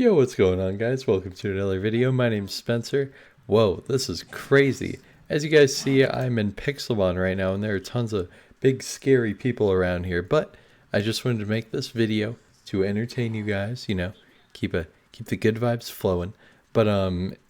Yo, what's going on, guys? Welcome to another video. My name's Spencer. Whoa, this is crazy. As you guys see, I'm in Pixelmon right now, and there are tons of big, scary people around here. But I just wanted to make this video to entertain you guys. Keep the good vibes flowing. But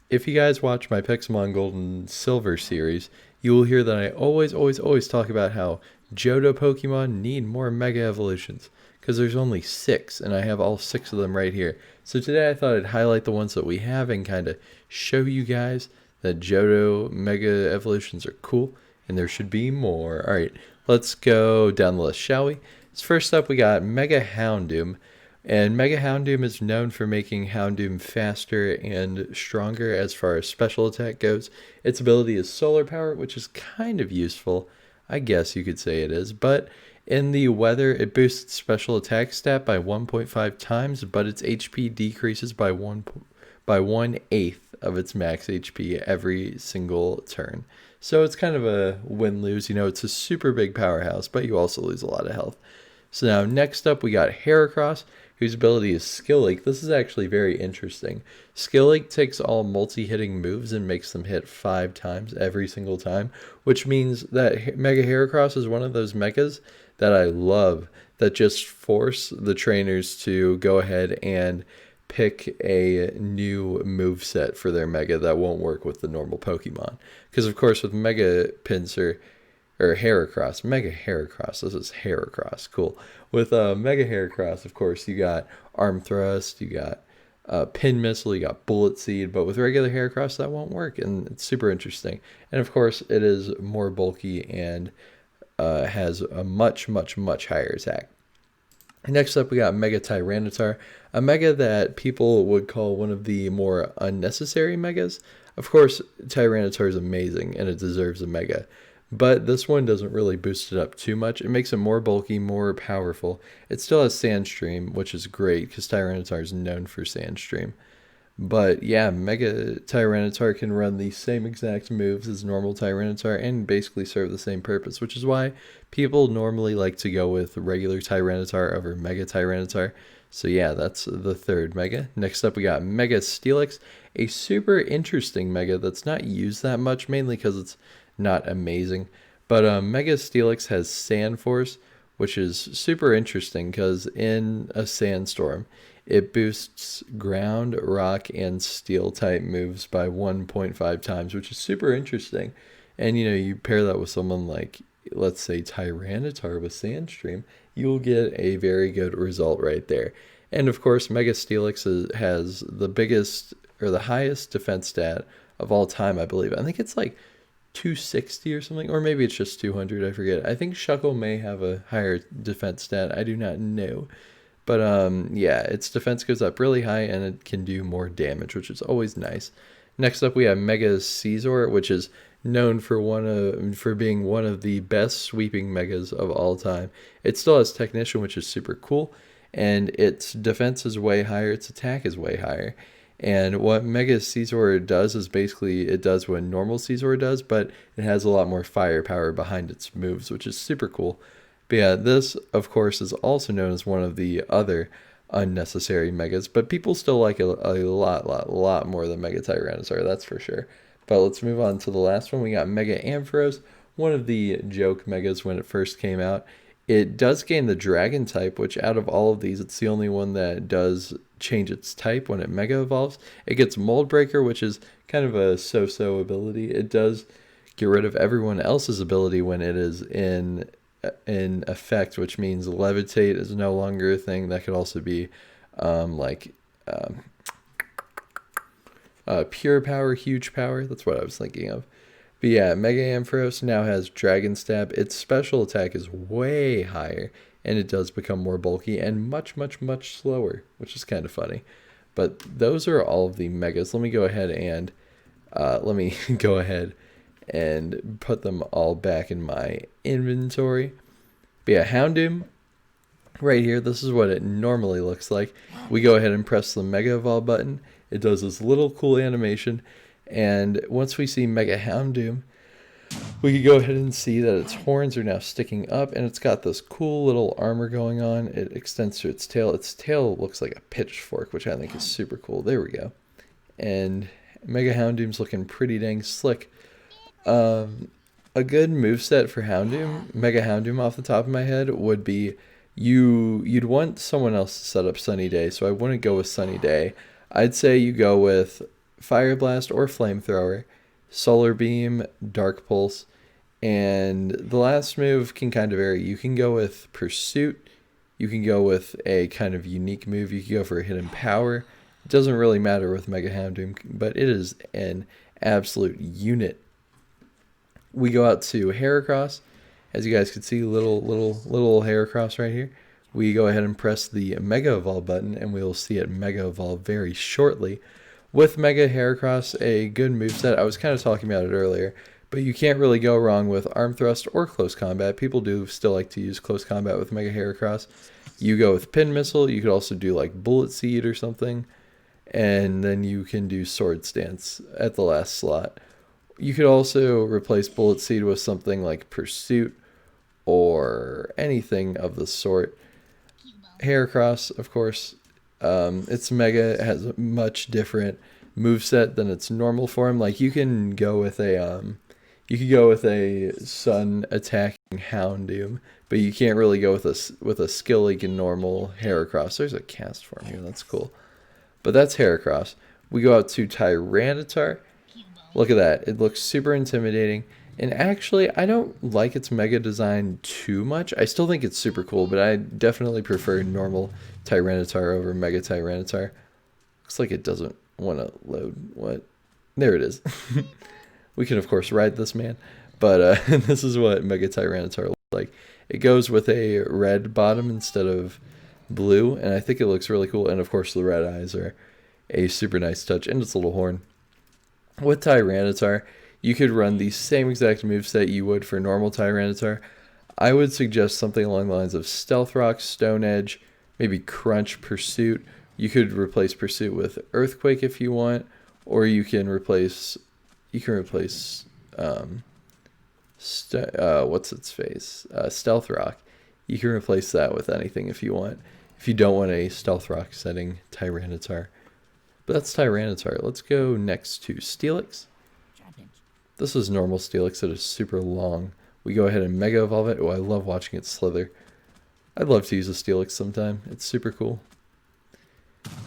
if you guys watch my Pixelmon Gold and Silver series, you will hear that I always talk about how Johto Pokemon need more Mega Evolutions, because there's only 6, and I have all 6 of them right here. So today I thought I'd highlight the ones that we have and kind of show you guys that Johto Mega Evolutions are cool, and there should be more. Alright, let's go down the list, shall we? So first up, we got Mega Houndoom. And Mega Houndoom is known for making Houndoom faster and stronger as far as special attack goes. Its ability is Solar Power, which is kind of useful. I guess you could say it is, but in the weather, it boosts its special attack stat by 1.5 times, but its HP decreases by 1/8 of its max HP every single turn. So it's kind of a win-lose. It's a super big powerhouse, but you also lose a lot of health. So now next up, we got Heracross, whose ability is Skill Leak. This is actually very interesting. Skill Leak takes all multi-hitting moves and makes them hit 5 times every single time, which means that Mega Heracross is one of those megas that I love, that just force the trainers to go ahead and pick a new move set for their Mega that won't work with the normal Pokemon. Because of course with Mega Pinsir, or Heracross, Mega Heracross, this is Heracross, cool. With Mega Heracross, of course, you got Arm Thrust, you got Pin Missile, you got Bullet Seed, but with regular Heracross that won't work, and it's super interesting. And of course, it is more bulky and has a much higher attack. Next up, we got Mega Tyranitar, a mega that people would call one of the more unnecessary megas. Of course, Tyranitar is amazing, and it deserves a mega. But this one doesn't really boost it up too much. It makes it more bulky, more powerful. It still has Sandstream, which is great because Tyranitar is known for Sandstream. But yeah, Mega Tyranitar can run the same exact moves as normal Tyranitar and basically serve the same purpose, which is why people normally like to go with regular Tyranitar over Mega Tyranitar. So yeah, that's the third Mega. Next up, we got Mega Steelix, a super interesting Mega that's not used that much, mainly because it's not amazing. But Mega Steelix has Sand Force, which is super interesting because in a sandstorm, it boosts ground, rock, and steel type moves by 1.5 times, which is super interesting. And you pair that with someone like, let's say, Tyranitar with Sandstream, you'll get a very good result right there. And of course, Mega Steelix has the biggest or the highest defense stat of all time, I believe. I think it's like 260 or something, or maybe it's just 200, I forget. I think Shuckle may have a higher defense stat, I do not know. But yeah, its defense goes up really high and it can do more damage, which is always nice. Next up, we have Mega Caesar, which is known for being one of the best sweeping megas of all time. It still has Technician, which is super cool, and its defense is way higher, its attack is way higher. And what Mega Caesar does is basically it does what normal Caesar does, but it has a lot more firepower behind its moves, which is super cool. But yeah, this, of course, is also known as one of the other unnecessary megas, but people still like it a lot more than Mega Tyranitar, that's for sure. But let's move on to the last one. We got Mega Ampharos, one of the joke megas when it first came out. It does gain the Dragon type, which out of all of these, it's the only one that does change its type when it Mega Evolves. It gets Mold Breaker, which is kind of a so-so ability. It does get rid of everyone else's ability when it is in effect, which means Levitate is no longer a thing. That could also be Pure Power, Huge Power. That's what I was thinking of. But yeah, Mega Ampharos now has Dragon Stab. Its special attack is way higher, and it does become more bulky and much slower, which is kind of funny. But those are all of the megas. Let me go ahead and put them all back in my inventory. But yeah, Houndoom, right here, this is what it normally looks like. We go ahead and press the Mega Evolve button. It does this little cool animation. And once we see Mega Houndoom, We could go ahead and see that its horns are now sticking up, and it's got this cool little armor going on. It extends to its tail. Its tail looks like a pitchfork, which I think is super cool. There we go. And Mega Houndoom's looking pretty dang slick. A good moveset for Houndoom, Mega Houndoom off the top of my head, would be you'd want someone else to set up Sunny Day, so I wouldn't go with Sunny Day. I'd say you go with Fire Blast or Flamethrower, Solar Beam, Dark Pulse, and the last move can kind of vary. You can go with Pursuit, you can go with a kind of unique move, you can go for a Hidden Power. It doesn't really matter with Mega Houndoom, but it is an absolute unit. We go out to Heracross. As you guys can see, little Heracross right here. We go ahead and press the Mega Evolve button, and we will see it Mega Evolve very shortly. With Mega Heracross, a good moveset. I was kind of talking about it earlier, but you can't really go wrong with Arm Thrust or Close Combat. People do still like to use Close Combat with Mega Heracross. You go with Pin Missile. You could also do like Bullet Seed or something, and then you can do Sword Stance at the last slot. You could also replace Bullet Seed with something like Pursuit or anything of the sort. Heracross, of course, its Mega has a much different moveset than its normal form. Like you can go with a Sun attacking Houndoom, but you can't really go with a Skill Leak and normal Heracross. There's a cast form here, that's cool. But that's Heracross. We go out to Tyranitar. Look at that. It looks super intimidating. And actually, I don't like its Mega design too much. I still think it's super cool, but I definitely prefer normal Tyranitar over Mega Tyranitar. Looks like it doesn't want to load. What? There it is. We can, of course, ride this man. But this is what Mega Tyranitar looks like. It goes with a red bottom instead of blue, and I think it looks really cool. And, of course, the red eyes are a super nice touch, and its little horn. With Tyranitar, you could run the same exact moveset you would for normal Tyranitar. I would suggest something along the lines of Stealth Rock, Stone Edge, maybe Crunch, Pursuit. You could replace Pursuit with Earthquake if you want, or you can replace what's its face? Stealth Rock. You can replace that with anything if you want. If you don't want a Stealth Rock setting Tyranitar. But that's Tyranitar. Let's go next to Steelix. This is normal Steelix. It is super long. We go ahead and Mega Evolve it. Oh, I love watching it slither. I'd love to use a Steelix sometime. It's super cool.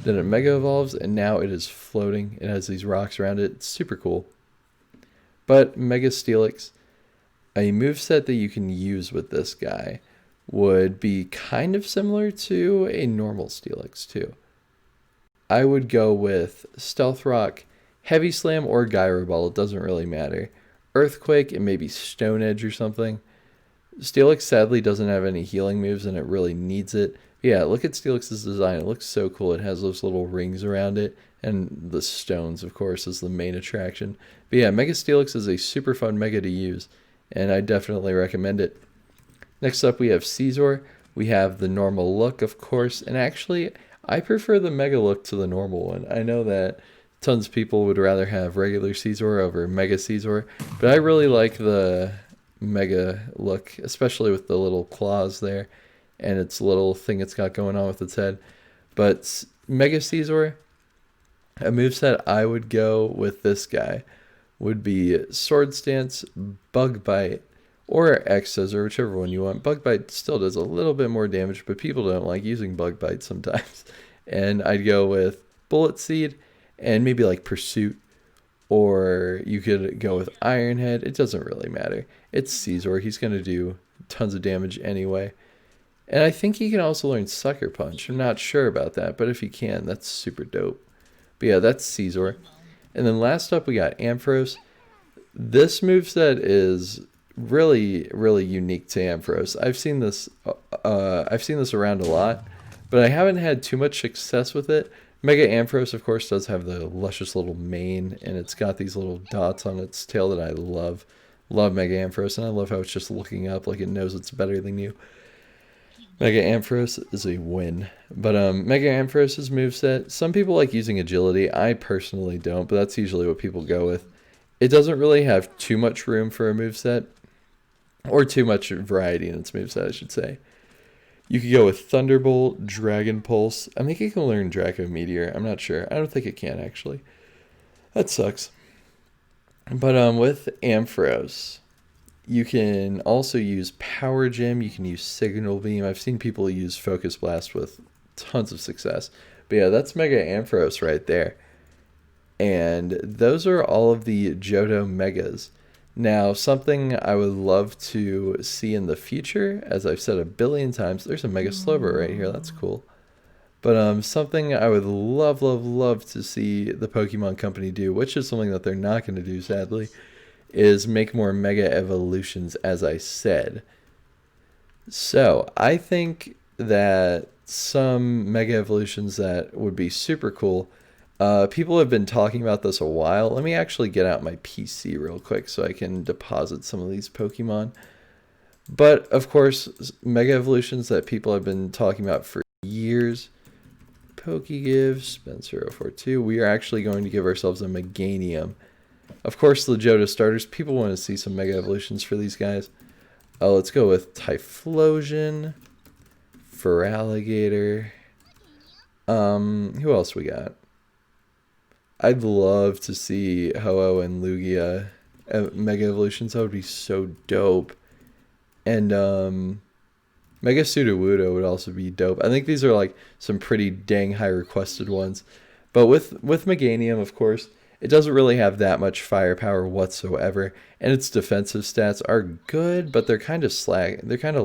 Then it Mega Evolves, and now it is floating. It has these rocks around it. It's super cool. But Mega Steelix, a moveset that you can use with this guy would be kind of similar to a normal Steelix too. I would go with Stealth Rock, Heavy Slam, or Gyro Ball. It doesn't really matter. Earthquake and maybe Stone Edge or something. Steelix sadly doesn't have any healing moves and it really needs it. But yeah, look at Steelix's design. It looks so cool. It has those little rings around it. And the stones, of course, is the main attraction. But yeah, Mega Steelix is a super fun Mega to use. And I definitely recommend it. Next up we have Scizor. We have the normal look, of course. And actually, I prefer the Mega look to the normal one. I know that tons of people would rather have regular Scizor over Mega Scizor, but I really like the Mega look, especially with the little claws there and its little thing it's got going on with its head. But Mega Scizor, a moveset I would go with this guy would be Sword Stance, Bug Bite, or X Scissor, whichever one you want. Bug Bite still does a little bit more damage, but people don't like using Bug Bite sometimes. And I'd go with Bullet Seed and maybe like Pursuit, or you could go with Iron Head. It doesn't really matter. It's Scizor. He's going to do tons of damage anyway. And I think he can also learn Sucker Punch. I'm not sure about that, but if he can, that's super dope. But yeah, that's Scizor. And then last up, we got Ampharos. This moveset is really, really unique to Ampharos. I've seen this around a lot, but I haven't had too much success with it. Mega Ampharos, of course, does have the luscious little mane, and it's got these little dots on its tail that I love. Love Mega Ampharos, and I love how it's just looking up like it knows it's better than you. Mega Ampharos is a win. But Mega Ampharos' moveset, some people like using agility. I personally don't, but that's usually what people go with. it doesn't really have too much room for a moveset, or too much variety in its moveset, I should say. You could go with Thunderbolt, Dragon Pulse. I think it can learn Draco Meteor. I'm not sure. I don't think it can, actually. That sucks. But with Ampharos, you can also use Power Gem. You can use Signal Beam. I've seen people use Focus Blast with tons of success. But yeah, that's Mega Ampharos right there. And those are all of the Johto Megas. Now, something I would love to see in the future, as I've said a billion times, there's a Mega Slowbro right here. That's cool. But something I would love, love, love to see the Pokemon Company do, which is something that they're not going to do, sadly, is make more Mega Evolutions, as I said. So, I think that some Mega Evolutions that would be super cool. People have been talking about this a while. Let me actually get out my PC real quick so I can deposit some of these Pokemon. But, of course, Mega Evolutions that people have been talking about for years. Pokegive, Spencer042. We are actually going to give ourselves a Meganium. Of course, the Johto starters. People want to see some Mega Evolutions for these guys. Let's go with Typhlosion, Feraligatr. Who else we got? I'd love to see Ho-Oh and Lugia Mega Evolutions. That would be so dope. And Mega Sudowoodo would also be dope. I think these are like some pretty dang high requested ones. But with Meganium, of course, it doesn't really have that much firepower whatsoever. And its defensive stats are good, but they're kind of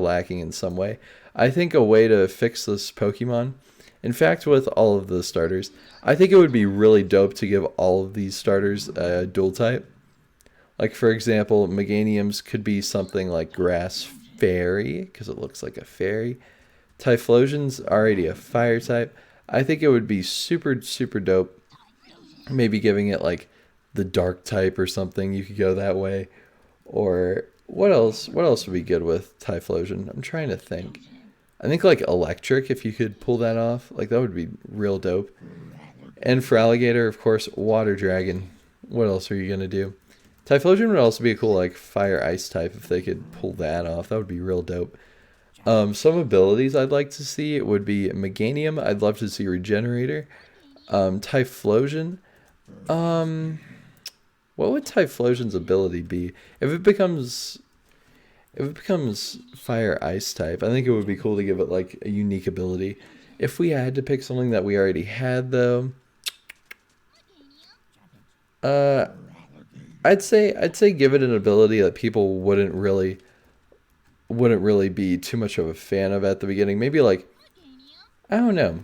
lacking in some way. I think a way to fix this Pokemon, in fact, with all of the starters, I think it would be really dope to give all of these starters a dual type. Like, for example, Meganiums could be something like Grass Fairy, because it looks like a fairy. Typhlosion's already a fire type. I think it would be super, super dope. Maybe giving it like the dark type or something. You could go that way. Or what else? What else would be good with Typhlosion? I'm trying to think. I think like electric, if you could pull that off. Like, that would be real dope. And for Alligator, of course, Water Dragon. What else are you going to do? Typhlosion would also be a cool like fire ice type if they could pull that off. That would be real dope. Some abilities I'd like to see would be Meganium. I'd love to see Regenerator. Typhlosion. What would Typhlosion's ability be? If it becomes fire ice type, I think it would be cool to give it like a unique ability. If we had to pick something that we already had though, I'd say give it an ability that people wouldn't really be too much of a fan of at the beginning. Maybe like, I don't know.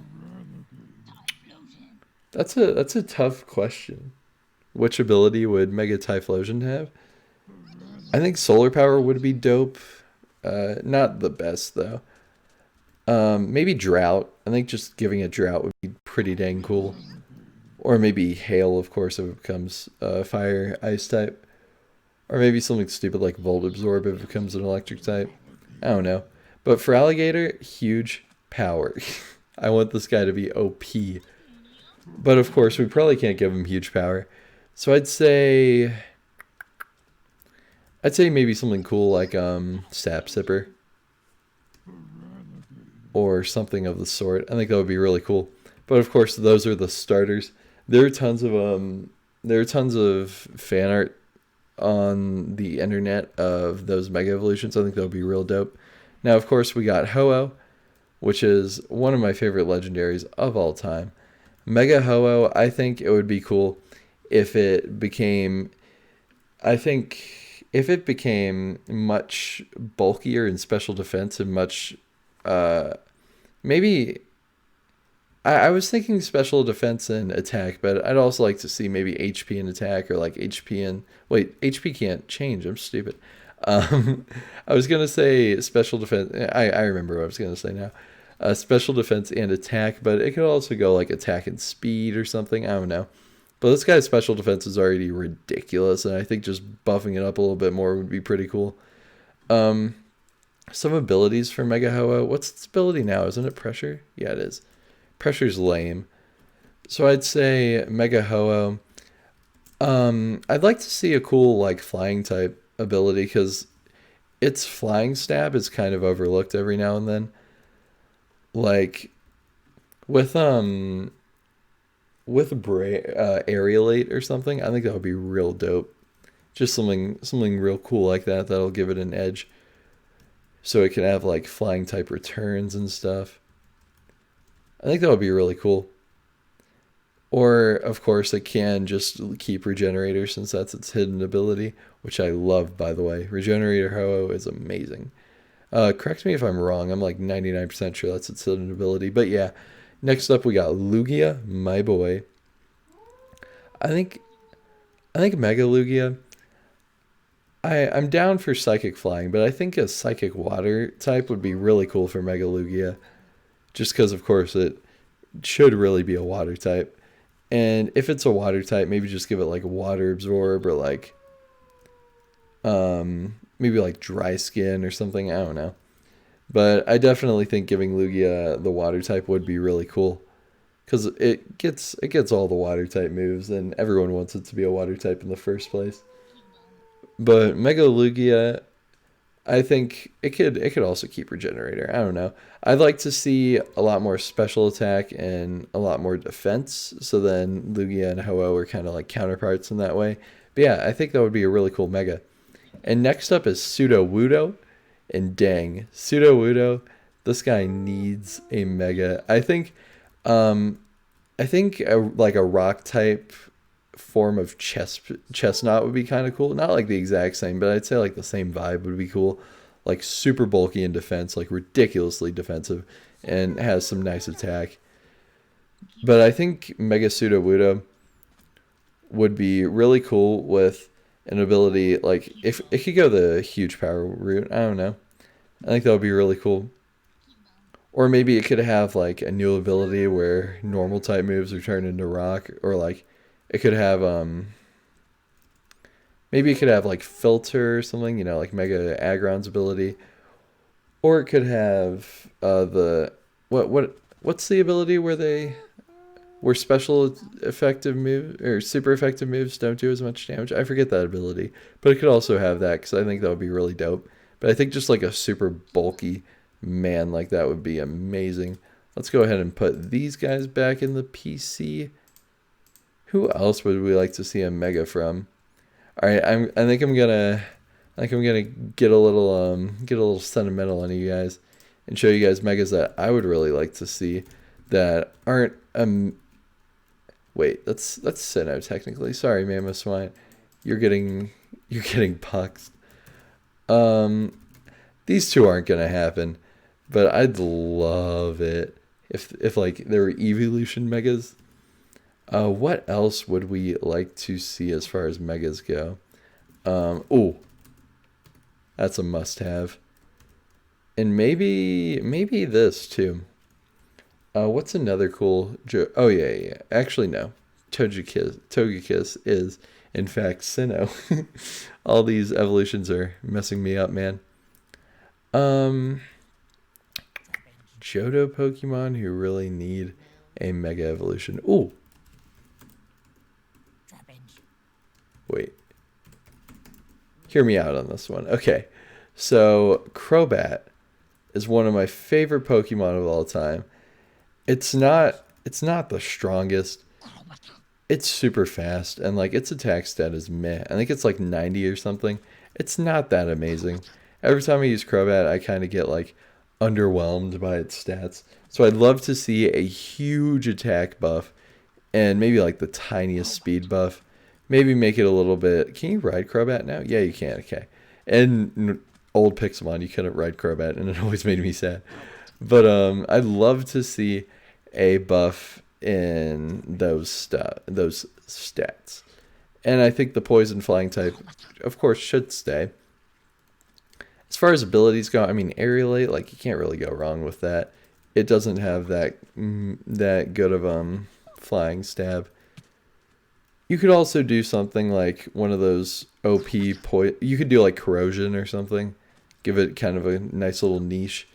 That's a tough question. Which ability would Mega Typhlosion have? I think Solar Power would be dope. Not the best though. Maybe Drought. I think just giving it Drought would be pretty dang cool. Or maybe Hail, of course, if it becomes fire ice type. Or maybe something stupid like Volt Absorb if it becomes an electric type. I don't know. But for Alligator, huge power. I want this guy to be OP. But of course, we probably can't give him huge power. So I'd say maybe something cool like Sap Sipper. Or something of the sort. I think that would be really cool. But of course, those are the starters. There are tons of fan art on the internet of those Mega Evolutions. I think that would be real dope. Now, of course, we got Ho-Oh, which is one of my favorite legendaries of all time. Mega Ho-Oh, I think it would be cool if it became much bulkier in special defense and much maybe I was thinking special defense and attack, but I'd also like to see maybe HP and attack, or like HP and wait, HP can't change. I'm stupid. I was gonna say special defense. I remember what I was gonna say now. Special defense and attack, but it could also go like attack and speed or something. I don't know. But this guy's special defense is already ridiculous, and I think just buffing it up a little bit more would be pretty cool. Some abilities for Mega Ho-Oh. What's its ability now? Isn't it pressure? Yeah, it is. Pressure's lame. So I'd say Mega Ho-Oh. I'd like to see a cool like flying type ability because its flying stab is kind of overlooked every now and then. Like with aerialate or something, I think that would be real dope. Just something real cool like that that'll give it an edge, so it can have like flying type returns and stuff. I think that would be really cool. Or of course it can just keep Regenerator since that's its hidden ability, which I love by the way. Regenerator Ho-Oh is amazing. Correct me if I'm wrong. I'm like 99% sure that's its hidden ability. But yeah, next up we got Lugia, my boy. I think I think Mega Lugia. I'm down for Psychic Flying, but I think a Psychic Water type would be really cool for Mega Lugia. Just because, of course, it should really be a Water type. And if it's a Water type, maybe just give it like Water Absorb or like maybe like Dry Skin or something. I don't know. But I definitely think giving Lugia the Water type would be really cool because it gets all the Water type moves, and everyone wants it to be a Water type in the first place. But Mega Lugia, I think it could also keep Regenerator. I don't know. I'd like to see a lot more special attack and a lot more defense. So then Lugia and Ho-Oh are kind of like counterparts in that way. But yeah, I think that would be a really cool Mega. And next up is Pseudo Wudo. And dang, Pseudo Wudo, this guy needs a Mega. Um, I think like a rock type form of chestnut would be kind of cool. Not like the exact same, but I'd say like the same vibe would be cool. Like super bulky in defense, like ridiculously defensive, and has some nice attack. But I think Mega Pseudo Wudo would be really cool with an ability like if it could go the huge power route. I don't know. I think that would be really cool. Or maybe it could have like a new ability where normal type moves are turned into rock, or like it could have maybe it could have like filter or something, like Mega Aggron's ability, or it could have the what's the ability where special effective move or super effective moves don't do as much damage. I forget that ability, but it could also have that because I think that would be really dope. But I think just like a super bulky man like that would be amazing. Let's go ahead and put these guys back in the PC. Who else would we like to see a Mega from? All right, I think I'm gonna get a little sentimental on you guys and show you guys Megas that I would really like to see that aren't wait, that's Sinnoh technically. Sorry, Mammoth Swine. You're getting pucks. Um these two aren't gonna happen, but I'd love it if like there were evolution megas. What else would we like to see as far as megas go? Oh, that's a must-have, and maybe this too. What's another cool? Oh yeah. Actually, no. Togekiss is in fact Sinnoh. All these evolutions are messing me up, man. Um, Johto Pokemon who really need a Mega Evolution. Ooh, wait. Hear me out on this one. Okay. So, Crobat is one of my favorite Pokemon of all time. It's not the strongest. It's super fast and like its attack stat is meh. I think it's like 90 or something. It's not that amazing. Every time I use Crobat, I kind of get like underwhelmed by its stats. So I'd love to see a huge attack buff and maybe like the tiniest speed buff. Maybe make it a little bit. Can you ride Crobat now? Yeah, you can. Okay. And old Pixelmon, you couldn't ride Crobat, and it always made me sad. But I'd love to see a buff in those stats. And I think the poison flying type, of course, should stay. As far as abilities go, I mean, Aerialate, like you can't really go wrong with that. It doesn't have that good of flying stab. You could also do something like one of those OP you could do like corrosion or something. Give it kind of a nice little niche.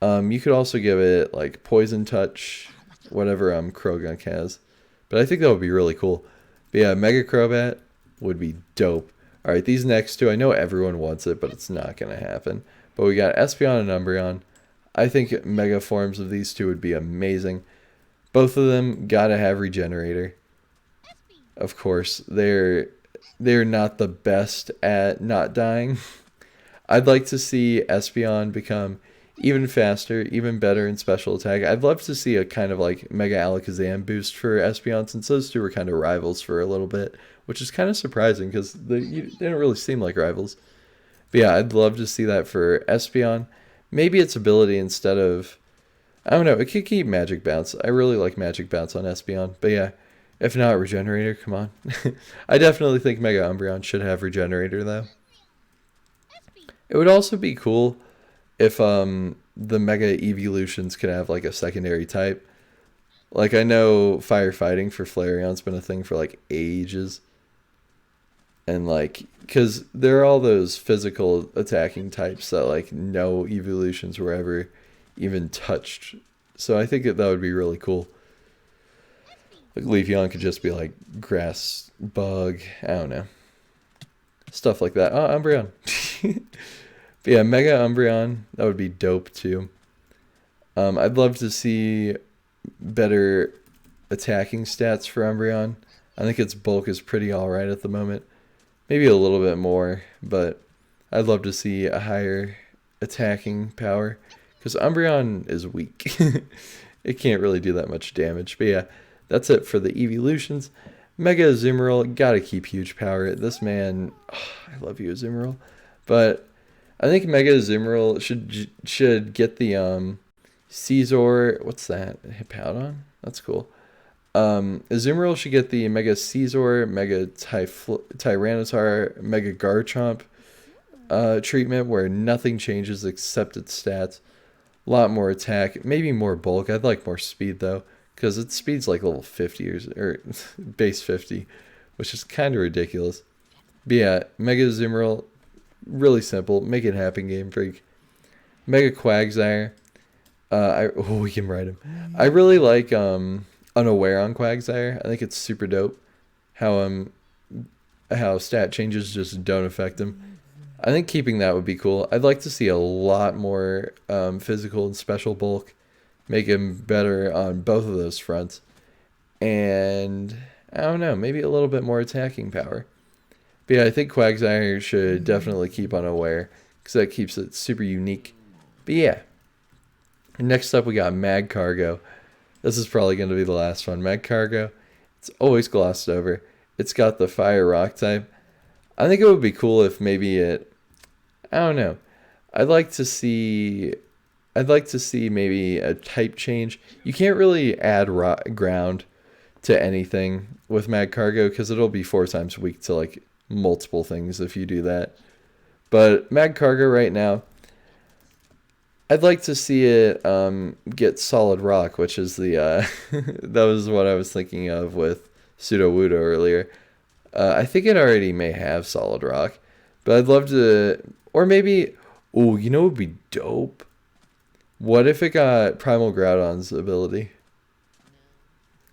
You could also give it like poison touch, whatever Krogunk has. But I think that would be really cool. But yeah, Mega Crobat would be dope. Alright, these next two, I know everyone wants it, but it's not going to happen. But we got Espeon and Umbreon. I think Mega forms of these two would be amazing. Both of them gotta have Regenerator. Of course, they're not the best at not dying. I'd like to see Espeon become even faster, even better in special attack. I'd love to see a kind of like Mega Alakazam boost for Espeon, since those two were kind of rivals for a little bit, which is kind of surprising because they didn't really seem like rivals. But yeah, I'd love to see that for Espeon. Maybe its ability instead of, I don't know, it could keep Magic Bounce. I really like Magic Bounce on Espeon. But yeah, if not Regenerator, come on. I definitely think Mega Umbreon should have Regenerator though. It would also be cool if the Mega Evolutions could have like a secondary type. Like I know firefighting for Flareon's been a thing for like ages. And like, because there are all those physical attacking types that like no evolutions were ever even touched. So I think that would be really cool. Like Leafeon could just be like grass, bug, I don't know. Stuff like that. Oh, Umbreon. But yeah, Mega Umbreon, that would be dope too. I'd love to see better attacking stats for Umbreon. I think its bulk is pretty alright at the moment. Maybe a little bit more, but I'd love to see a higher attacking power. Because Umbreon is weak. It can't really do that much damage. But yeah, that's it for the evolutions. Mega Azumarill, gotta keep huge power. This man, oh, I love you, Azumarill. But I think Mega Azumarill should get the Caesar, what's that? Hippowdon? That's cool. Azumarill should get the Mega Caesar, Mega Tyranitar, Mega Garchomp treatment where nothing changes except its stats. A lot more attack, maybe more bulk. I'd like more speed though, because its speed's like level 50 or base 50, which is kind of ridiculous. But yeah, Mega Azumarill, really simple. Make it happen, Game Freak. Mega Quagsire. We can ride him. I really like Unaware on Quagsire. I think it's super dope how stat changes just don't affect him. I think keeping that would be cool. I'd like to see a lot more physical and special bulk. Make him better on both of those fronts. And I don't know, maybe a little bit more attacking power. But yeah, I think Quagsire should definitely keep Unaware because that keeps it super unique. But yeah. Next up we got Magcargo. This is probably going to be the last one. Magcargo, it's always glossed over. It's got the fire rock type. I think it would be cool if maybe it, I don't know. I'd like to see maybe a type change. You can't really add ground to anything with Magcargo because it'll be 4 times weak to like multiple things if you do that. But Magcargo right now, I'd like to see it get Solid Rock, which is the that was what I was thinking of with Sudowoodo earlier. I think it already may have Solid Rock, but I'd love to, or maybe, oh, you know what would be dope? What if it got Primal Groudon's ability?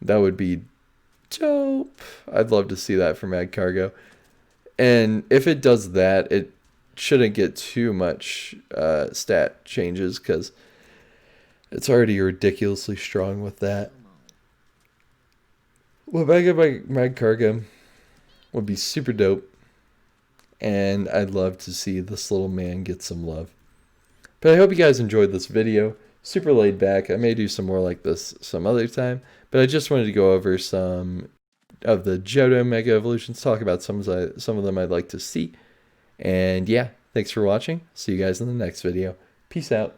That would be dope. I'd love to see that for Magcargo. And if it does that, it shouldn't get too much stat changes because it's already ridiculously strong with that. Well, Magcargo would be super dope, and I'd love to see this little man get some love. But I hope you guys enjoyed this video. Super laid back. I may do some more like this some other time, but I just wanted to go over some of the Johto Mega Evolutions, talk about some of them I'd like to see. And yeah, thanks for watching. See you guys in the next video. Peace out.